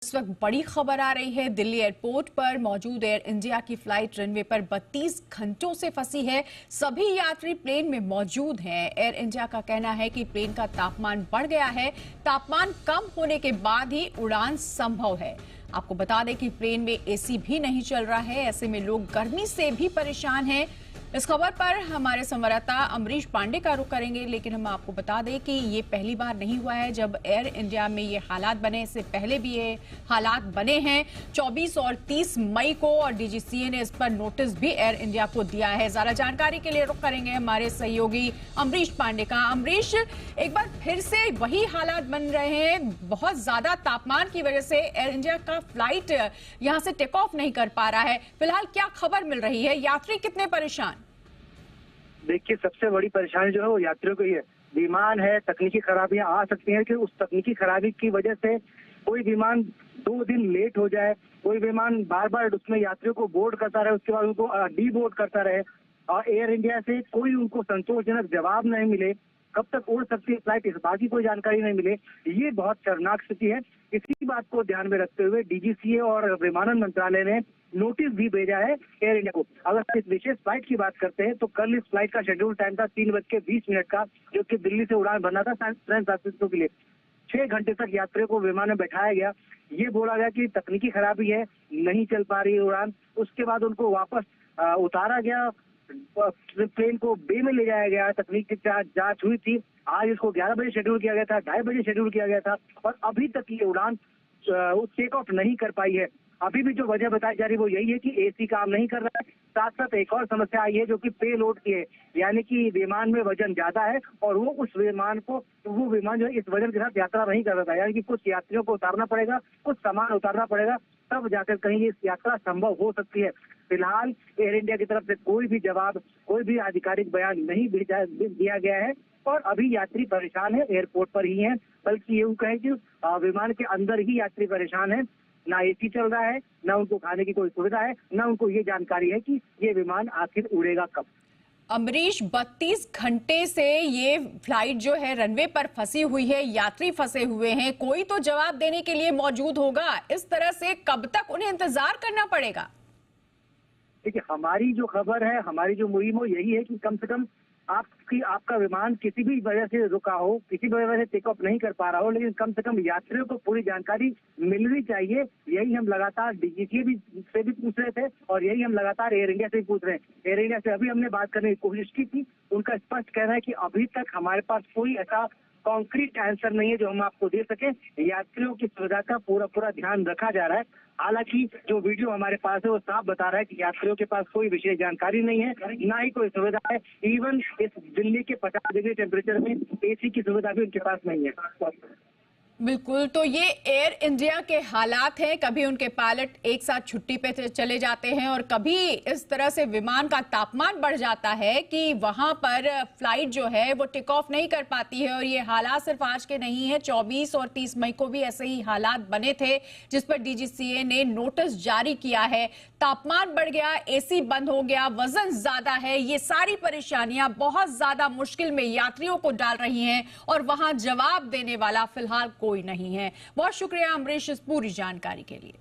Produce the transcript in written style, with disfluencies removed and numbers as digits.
इस वक्त बड़ी खबर आ रही है। दिल्ली एयरपोर्ट पर मौजूद एयर इंडिया की फ्लाइट रनवे पर 32 घंटों से फंसी है। सभी यात्री प्लेन में मौजूद हैं। एयर इंडिया का कहना है कि प्लेन का तापमान बढ़ गया है। तापमान कम होने के बाद ही उड़ान संभव है। आपको बता दें कि प्लेन में एसी भी नहीं चल रहा है। ऐसे में लोग गर्मी से भी परेशान हैं। इस खबर पर हमारे संवाददाता अमरीश पांडे का रुख करेंगे, लेकिन हम आपको बता दें कि ये पहली बार नहीं हुआ है जब एयर इंडिया में ये हालात बने। इससे पहले भी ये हालात बने हैं 24 और 30 मई को, और डीजीसीए ने इस पर नोटिस भी एयर इंडिया को दिया है। ज्यादा जानकारी के लिए रुख करेंगे हमारे सहयोगी अमरीश पांडे का। अमरीश, एक बार फिर से वही हालात बन रहे हैं। बहुत ज्यादा तापमान की वजह से एयर इंडिया का फ्लाइट यहां से टेक ऑफ नहीं कर पा रहा है। फिलहाल क्या खबर मिल रही है? यात्री कितने परेशान? देखिए, सबसे बड़ी परेशानी जो है वो यात्रियों को ही है। विमान है, तकनीकी खराबियां आ सकती हैं कि उस तकनीकी खराबी की वजह से कोई विमान 2 दिन लेट हो जाए, कोई विमान बार बार उसमें यात्रियों को बोर्ड करता रहे, उसके बाद उनको डी बोर्ड करता रहे और एयर इंडिया से कोई उनको संतोषजनक जवाब नहीं मिले। कब तक उड़ सकती है फ्लाइट, इस बात की कोई जानकारी नहीं मिले। ये बहुत शर्मनाक स्थिति है। इसी बात को ध्यान में रखते हुए डीजीसीए और विमानन मंत्रालय ने नोटिस भी भेजा है एयर इंडिया को। अगर इस विशेष फ्लाइट की बात करते हैं तो कल इस फ्लाइट का शेड्यूल टाइम था 3:20 का, जो कि दिल्ली से उड़ान भरना था सैन फ्रांसिस्को के लिए। 6 घंटे तक यात्रियों को विमान में बैठाया गया। ये बोला गया कि तकनीकी खराबी है, नहीं चल पा रही है उड़ान। उसके बाद उनको वापस उतारा गया, प्लेन को बे में ले जाया गया। तकनीकी जांच हुई थी। आज इसको 11 बजे शेड्यूल किया गया था, 2:30 बजे शेड्यूल किया गया था, और अभी तक ये उड़ान टेक ऑफ नहीं कर पाई है। अभी भी जो वजह बताई जा रही है वो यही है कि एसी काम नहीं कर रहा है। साथ साथ एक और समस्या आई है जो कि पे लोड की है, यानी कि विमान में वजन ज्यादा है और वो विमान जो है इस वजन के साथ यात्रा नहीं कर रहा था। यानी कि कुछ यात्रियों को उतारना पड़ेगा, कुछ सामान उतारना पड़ेगा, तब जाकर कहीं इस यात्रा संभव हो सकती है। फिलहाल एयर इंडिया की तरफ से कोई भी जवाब, कोई भी आधिकारिक बयान नहीं दिया गया है और अभी यात्री परेशान है, एयरपोर्ट पर ही हैं। बल्कि यूं कहें कि विमान के अंदर ही यात्री परेशान है। ना एसी चल रहा है, ना उनको खाने की कोई सुविधा है, ना उनको ये जानकारी है कि ये विमान आखिर उड़ेगा कब। अमरीश, 32 घंटे से ये फ्लाइट जो है रनवे पर फंसी हुई है, यात्री फंसे हुए हैं, कोई तो जवाब देने के लिए मौजूद होगा। इस तरह से कब तक उन्हें इंतजार करना पड़ेगा? देखिए, हमारी जो खबर है, हमारी जो मुहिम हो यही है कि कम से कम आपका विमान किसी भी वजह से रुका हो, किसी भी वजह से टेक ऑफ नहीं कर पा रहा हो, लेकिन कम से कम यात्रियों को पूरी जानकारी मिलनी चाहिए। यही हम लगातार डीजीसीए से भी पूछ रहे थे और यही हम लगातार एयर इंडिया से भी पूछ रहे हैं। एयर इंडिया से अभी हमने बात करने की कोशिश की थी। उनका स्पष्ट कहना है कि अभी तक हमारे पास कोई ऐसा कॉन्क्रीट आंसर नहीं है जो हम आपको दे सकें। यात्रियों की सुविधा का पूरा ध्यान रखा जा रहा है। हालांकि जो वीडियो हमारे पास है वो साफ बता रहा है कि यात्रियों के पास कोई विशेष जानकारी नहीं है, ना ही कोई सुविधा है। इवन इस दिल्ली के 50 डिग्री टेम्परेचर में एसी की सुविधा भी उनके पास नहीं है। बिल्कुल, तो ये एयर इंडिया के हालात हैं। कभी उनके पायलट एक साथ छुट्टी पे चले जाते हैं और कभी इस तरह से विमान का तापमान बढ़ जाता है कि वहां पर फ्लाइट जो है वो टेक ऑफ नहीं कर पाती है। और ये हालात सिर्फ आज के नहीं है, 24 और 30 मई को भी ऐसे ही हालात बने थे, जिस पर डीजीसीए ने नोटिस जारी किया है। तापमान बढ़ गया, एसी बंद हो गया, वजन ज्यादा है, ये सारी परेशानियां बहुत ज्यादा मुश्किल में यात्रियों को डाल रही हैं और वहां जवाब देने वाला फिलहाल कोई नहीं है। बहुत शुक्रिया अमरीश इस पूरी जानकारी के लिए।